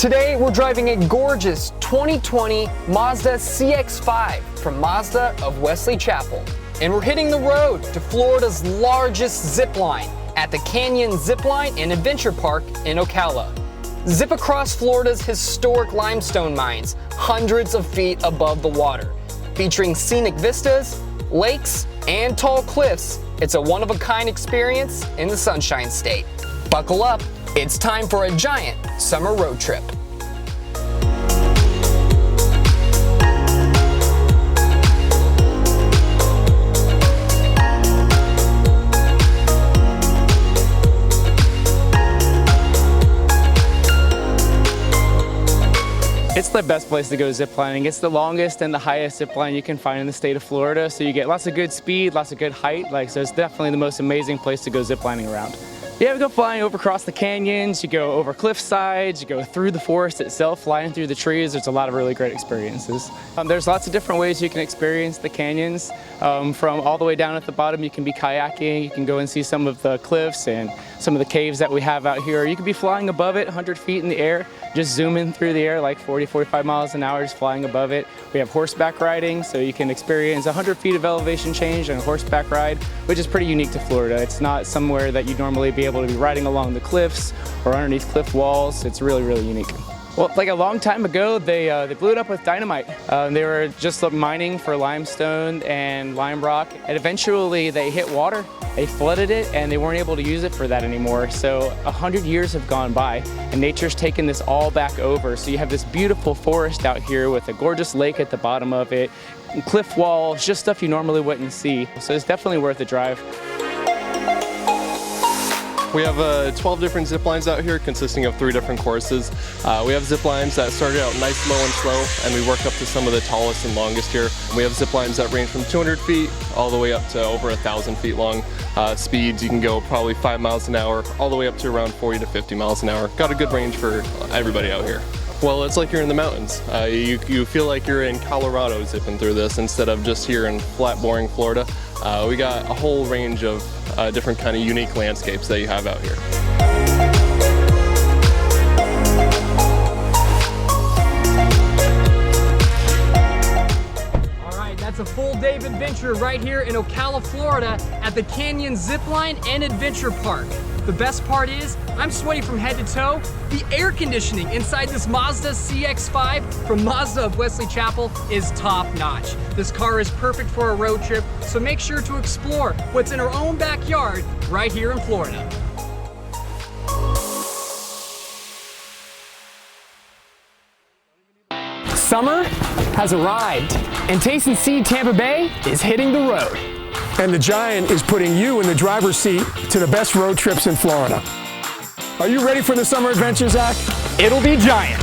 Today we're driving a gorgeous 2020 Mazda CX-5 from Mazda of Wesley Chapel. And we're hitting the road to Florida's largest zipline at the Canyon Zipline and Adventure Park in Ocala. Zip across Florida's historic limestone mines, hundreds of feet above the water. Featuring scenic vistas, lakes, and tall cliffs, it's a one-of-a-kind experience in the Sunshine State. Buckle up, it's time for a giant summer road trip. It's the best place to go ziplining. It's the longest and the highest zipline you can find in the state of Florida, so you get lots of good speed, lots of good height. So it's definitely the most amazing place to go ziplining around. Yeah, we go flying over across the canyons, you go over cliff sides, you go through the forest itself, flying through the trees. There's a lot of really great experiences. There's lots of different ways you can experience the canyons. From all the way down at the bottom, you can be kayaking, you can go and see some of the cliffs and some of the caves that we have out here. You can be flying above it, 100 feet in the air, just zooming through the air like 40, 45 miles an hour, just flying above it. We have horseback riding, so you can experience 100 feet of elevation change on a horseback ride, which is pretty unique to Florida. It's not somewhere that you'd normally be able to be riding along the cliffs or underneath cliff walls. It's really, really unique. Well, like a long time ago, they blew it up with dynamite. They were just mining for limestone and lime rock, and eventually they hit water, they flooded it, and they weren't able to use it for that anymore. So 100 years have gone by, and nature's taken this all back over. So you have this beautiful forest out here with a gorgeous lake at the bottom of it, cliff walls, just stuff you normally wouldn't see. So it's definitely worth a drive. We have 12 different zip lines out here consisting of 3 different courses. We have zip lines that started out nice, low, and slow, and we work up to some of the tallest and longest here. We have zip lines that range from 200 feet all the way up to over 1,000 feet long. Speeds, you can go probably 5 miles an hour, all the way up to around 40 to 50 miles an hour. Got a good range for everybody out here. Well, it's like you're in the mountains. You feel like you're in Colorado zipping through this instead of just here in flat, boring Florida. We got a whole range of different kind of unique landscapes that you have out here. All right, that's a full day of adventure right here in Ocala, Florida at the Canyon Zipline and Adventure Park. The best part is, I'm sweaty from head to toe. The air conditioning inside this Mazda CX-5 from Mazda of Wesley Chapel is top notch. This car is perfect for a road trip, so make sure to explore what's in our own backyard right here in Florida. Summer has arrived, and Taste and See Tampa Bay is hitting the road. And the Giant is putting you in the driver's seat to the best road trips in Florida. Are you ready for the summer adventure, Zach? It'll be giant.